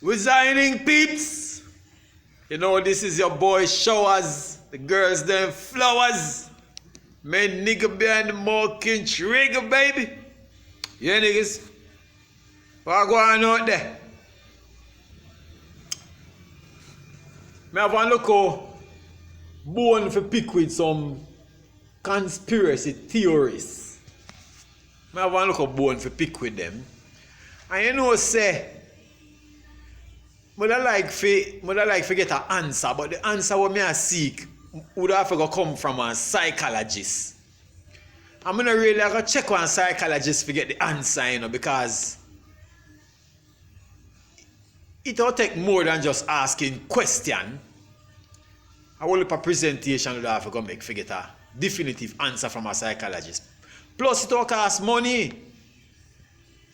Resigning peeps. You know this is your boy Showers. The girls them flowers. Man nigga behind the marking trigger, baby. Yeah niggas. What going on out there? Me have one look how bone for pick with some conspiracy theorists. Me have one look how bone for pick with them. And you know say I'd like to get an answer, but the answer what me I seek would have to come from a psychologist. I'm gonna really go check on a psychologist to get the answer, you know, because it will take more than just asking question. I will a presentation would have to go make to get a definitive answer from a psychologist. Plus it will cost money.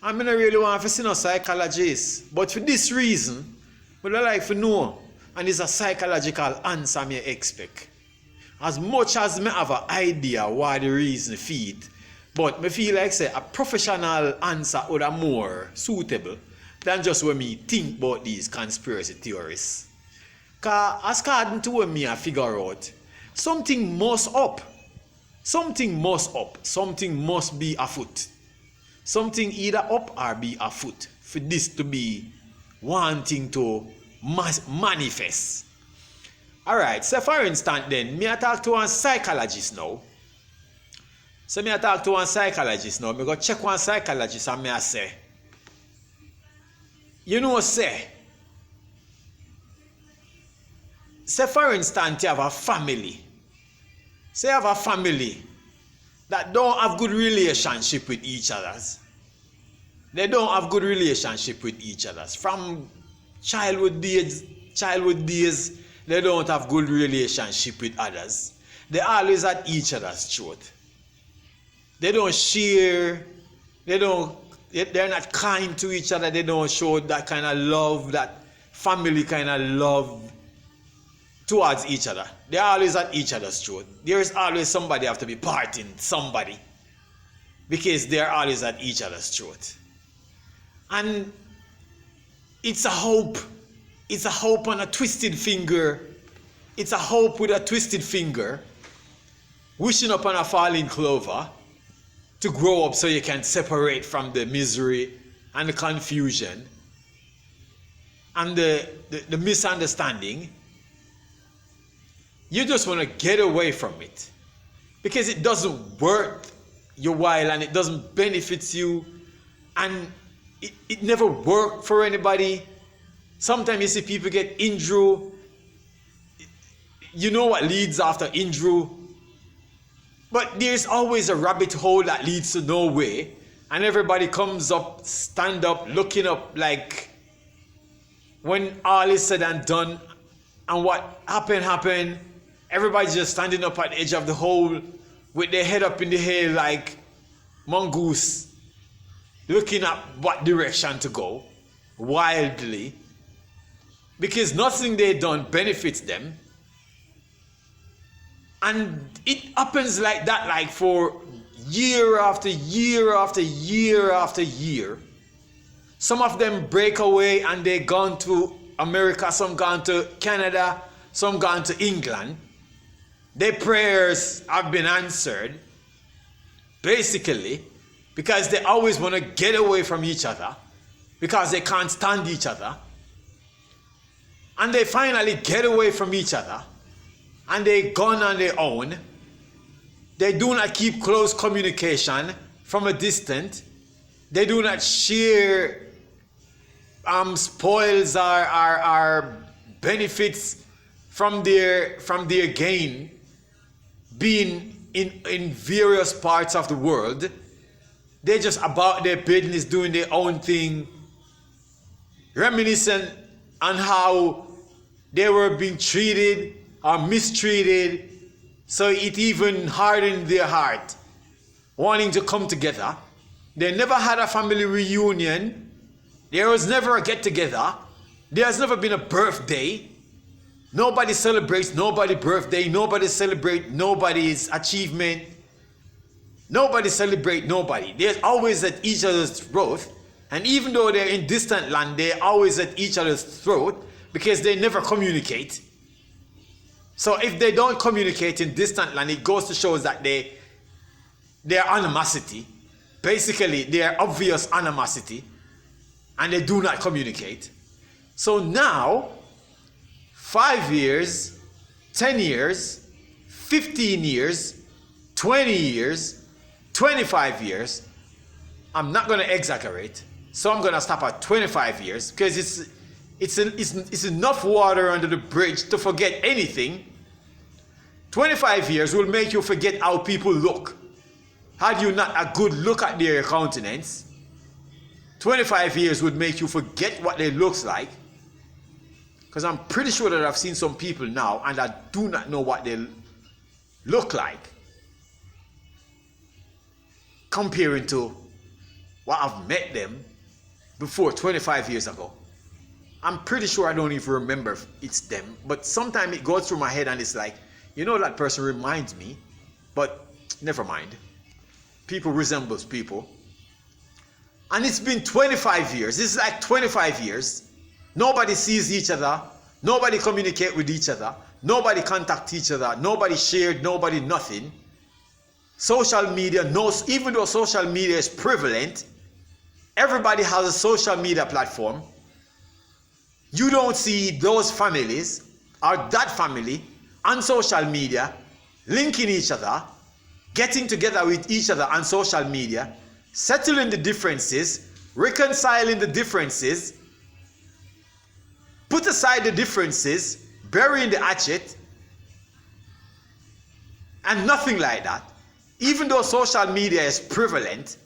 I'm gonna really want to see no psychologist, but for this reason. But I like to know, and it's a psychological answer me expect. As much as me have an idea why the reason for it, but me feel like say a professional answer would be more suitable than just when me think about these conspiracy theories. Cause as according to when me I figure out, something must up. Something must up. Something must be afoot. Something either up or be afoot for this to be wanting to manifest. Alright, so for instance then, me I talk to one psychologist now. So me I talk to one psychologist now, me go check one psychologist and me I say, you know say for instance you have a family. Say you have a family that don't have good relationship with each other. They don't have good relationship with each other. From childhood days, they don't have good relationship with others. They always at each other's throat. They don't share, they're not kind to each other, they don't show that kind of love, that family kind of love towards each other. They're always at each other's throat. There is always somebody have to be parting somebody because they're always at each other's throat. And it's a hope. It's a hope on a twisted finger. It's a hope with a twisted finger, wishing upon a falling clover to grow up so you can separate from the misery and the confusion and the misunderstanding. You just want to get away from it because it doesn't worth your while and it doesn't benefit you, and it never worked for anybody. Sometimes you see people get injured. You know what leads after injury. But there's always a rabbit hole that leads to nowhere. And everybody comes up, stand up, looking up like when all is said and done and what happened. Everybody's just standing up at the edge of the hole with their head up in the air like mongoose, looking at what direction to go, wildly, because nothing they done benefits them. And it happens like that, like for year after year after year after year. Some of them break away and they gone to America, some gone to Canada, some gone to England. Their prayers have been answered, basically, because they always want to get away from each other, because they can't stand each other. And they finally get away from each other, and they gone on their own. They do not keep close communication from a distance. They do not share spoils or benefits from their gain being in various parts of the world. They just about their business, doing their own thing, reminiscent on how they were being treated or mistreated, so it even hardened their heart, wanting to come together. They never had a family reunion. There was never a get-together. There has never been a birthday. Nobody celebrates nobody's birthday. Nobody celebrates nobody's achievement. Nobody celebrates nobody. There's always at each other's throat. And even though they're in distant land, they're always at each other's throat because they never communicate. So if they don't communicate in distant land, it goes to show that their animosity, basically their obvious animosity, and they do not communicate. So now, 5 years, 10 years, 15 years, 20 years, 25 years, I'm not going to exaggerate, so I'm going to stop at 25 years because it's enough water under the bridge to forget anything. 25 years will make you forget how people look. Had you not a good look at their countenance, 25 years would make you forget what they looks like. Because I'm pretty sure that I've seen some people now and I do not know what they look like comparing to what I've met them before 25 years ago. I'm pretty sure I don't even remember if it's them, but sometimes it goes through my head and it's like, you know, that person reminds me, but never mind. People resembles people. And it's been 25 years. This is like 25 years. Nobody sees each other. Nobody communicate with each other. Nobody contact each other. Nobody shared. Nobody nothing. Social media knows, even though social media is prevalent, everybody has a social media platform. You don't see those families or that family on social media linking each other, getting together with each other on social media, settling the differences, reconciling the differences, put aside the differences, burying the hatchet, and nothing like that. Even though social media is prevalent,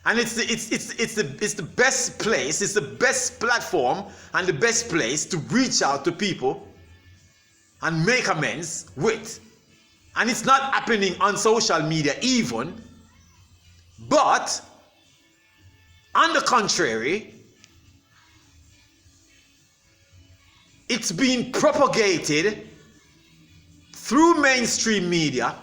and it's the best place, it's the best platform and the best place to reach out to people and make amends with. And it's not happening on social media even, but on the contrary, it's being propagated through mainstream media,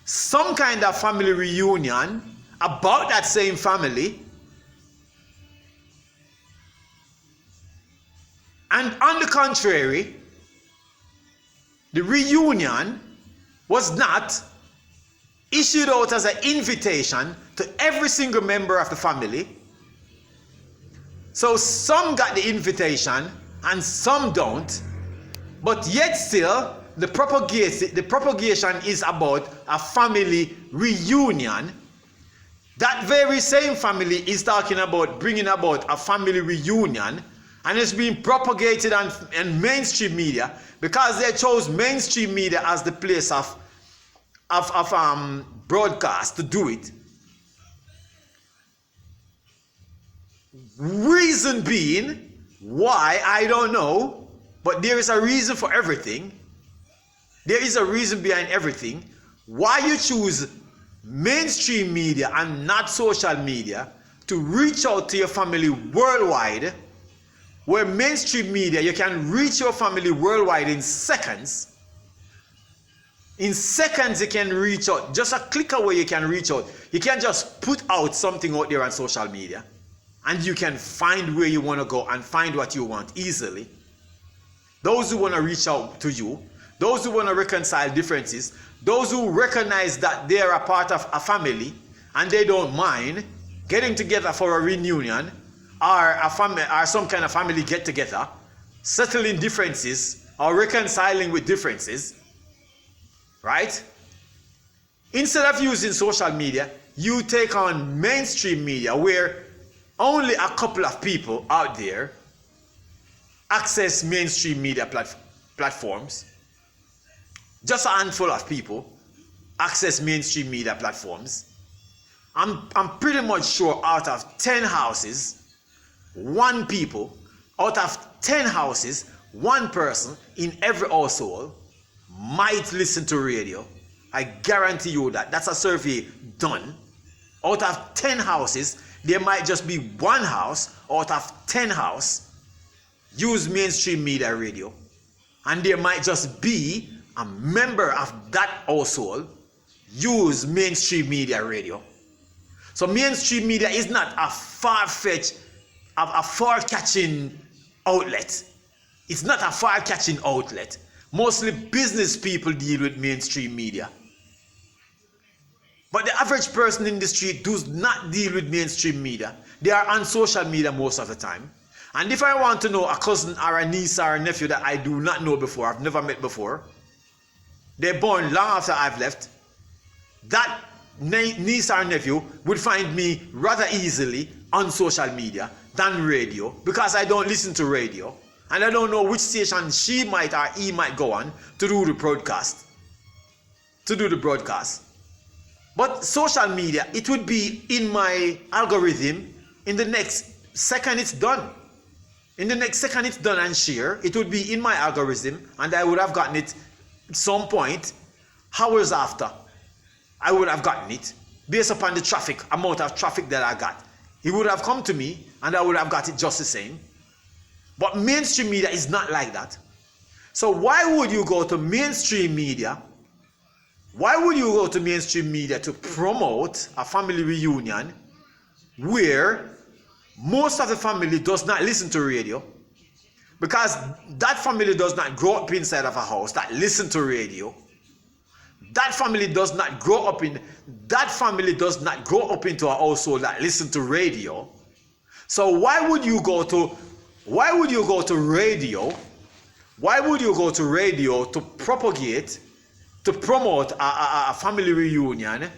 some kind of family reunion about that same family. And on the contrary, the reunion was not issued out as an invitation to every single member of the family. So some got the invitation and some don't, but yet still the propagation is about a family reunion. That very same family is talking about bringing about a family reunion, and it's being propagated on mainstream media because they chose mainstream media as the place of broadcast to do it. Reason being, why, I don't know, but there is a reason for everything. There is a reason behind everything. Why you choose mainstream media and not social media to reach out to your family worldwide, where mainstream media, you can reach your family worldwide in seconds. In seconds you can reach out. Just a click away you can reach out. You can just put out something out there on social media and you can find where you want to go and find what you want easily. Those who want to reach out to you, those who want to reconcile differences, those who recognize that they are a part of a family and they don't mind getting together for a reunion or some kind of family get together, settling differences or reconciling with differences, right? Instead of using social media, you take on mainstream media where only a couple of people out there access mainstream media platforms. Just a handful of people access mainstream media platforms. I'm pretty much sure out of 10 houses, one person in every household might listen to radio. I guarantee you that. That's a survey done. Out of 10 houses, there might just be one house out of 10 houses use mainstream media radio. And there might just be a member of that household use mainstream media radio. So mainstream media is not a far-fetched a far-catching outlet. It's not a far-catching outlet. Mostly business people deal with mainstream media. But the average person in the street does not deal with mainstream media. They are on social media most of the time. And if I want to know a cousin or a niece or a nephew that I do not know before, I've never met before, they're born long after I've left, that niece or nephew would find me rather easily on social media than radio, because I don't listen to radio and I don't know which station she might or he might go on to do the broadcast. But social media, it would be in my algorithm in the next second it's done. In the next second it's done and shared, it would be in my algorithm, and I would have gotten it at some point, hours after. I would have gotten it based upon the amount of traffic that I got. It would have come to me and I would have got it just the same. But mainstream media is not like that. So why would you go to mainstream media? Why would you go to mainstream media to promote a family reunion where most of the family does not listen to radio? Because that family does not grow up inside of a house that listen to radio. That family does not grow up into a household that listen to radio. So why would you go to radio? Why would you go to radio to promote a family reunion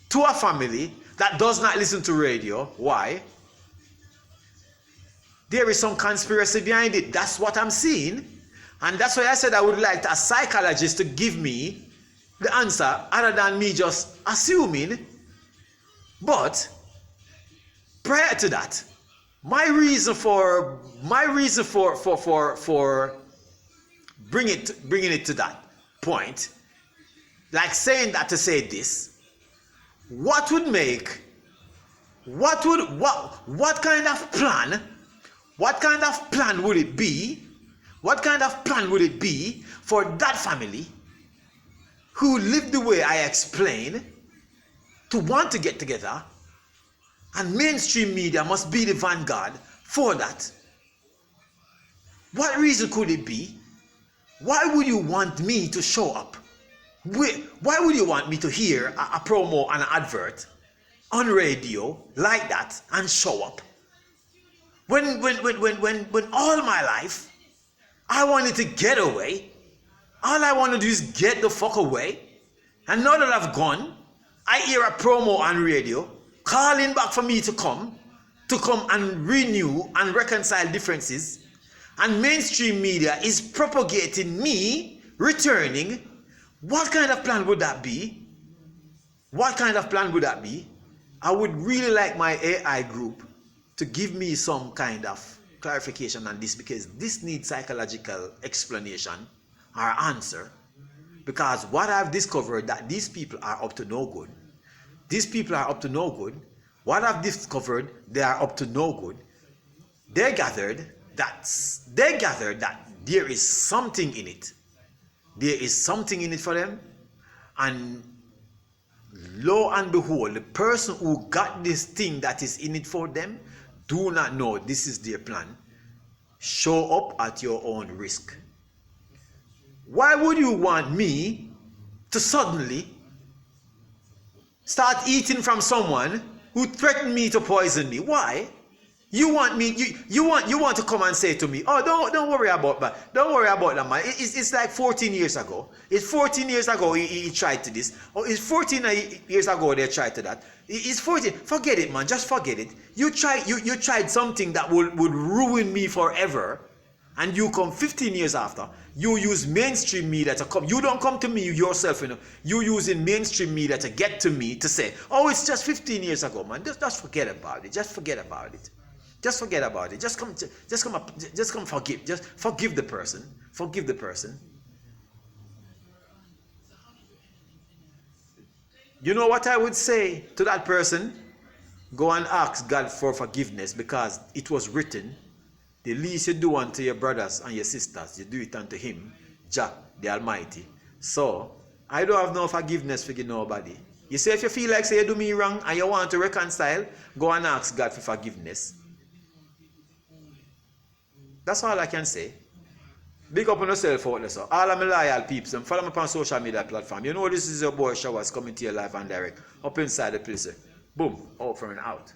to a family that does not listen to radio? Why? There is some conspiracy behind it. That's what I'm seeing. And that's why I said I would like a psychologist to give me the answer other than me just assuming. But prior to that, my reason for bringing it to that point, like saying that to say this, what kind of plan would it be? What kind of plan would it be for that family who live the way I explain to want to get together, and mainstream media must be the vanguard for that? What reason could it be? Why would you want me to show up? Why would you want me to hear a promo and an advert on radio like that and show up? When all my life I wanted to get away, all I want to do is get the fuck away. And now that I've gone, I hear a promo on radio calling back for me to come and renew and reconcile differences. And mainstream media is propagating me returning. What kind of plan would that be? What kind of plan would that be? I would really like my AI group to give me some kind of clarification on this, because this needs psychological explanation or answer. Because what I've discovered, that these people are up to no good. These people are up to no good. What I've discovered, they are up to no good. They gathered that there is something in it. There is something in it for them. And lo and behold, the person who got this thing that is in it for them do not know this is their plan. Show up at your own risk. Why would you want me to suddenly start eating from someone who threatened me to poison me? Why? You want me? You want to come and say to me, "Oh, don't worry about that. Don't worry about that, man. It's like 14 years ago. It's 14 years ago he tried to this. Or it's 14 years ago they tried to that. It's 14. Forget it, man. Just forget it. You tried something that would ruin me forever, and you come 15 years after. You use mainstream media to come. You don't come to me yourself, you know. You using mainstream media to get to me to say, "Oh, it's just 15 years ago, man. Just forget about it. Just forget about it. Just forget about it. Just come forgive. Just forgive the person. Forgive the person." You know what I would say to that person? Go and ask God for forgiveness, because it was written, the least you do unto your brothers and your sisters, you do it unto him, Jah, the Almighty. So, I don't have no forgiveness for nobody. You say if you feel like say you do me wrong and you want to reconcile, go and ask God for forgiveness. That's all I can say. Big up on yourself out there, so. All of my loyal peeps, them follow me on social media platform. You know this is your boy Showers coming to your live and direct. Up inside the place. Boom. Out from and out.